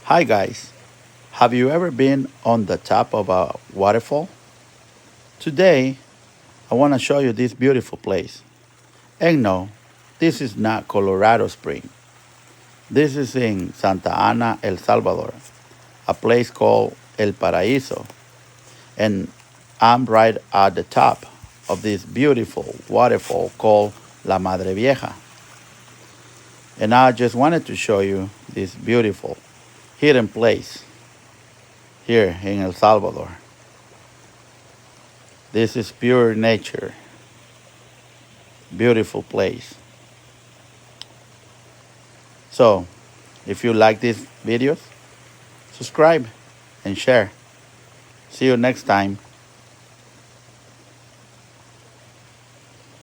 Hi guys, have you ever been on the top of a waterfall? Today, I want to show you this beautiful place. And no, this is not Colorado Spring. This is in Santa Ana, El Salvador, a place called El Paraíso. And I'm right at the top of this beautiful waterfall called La Madre Vieja. And I just wanted to show you this beautiful hidden place here in El Salvador. This is pure nature, beautiful place. So, if you like these videos, subscribe and share. See you next time.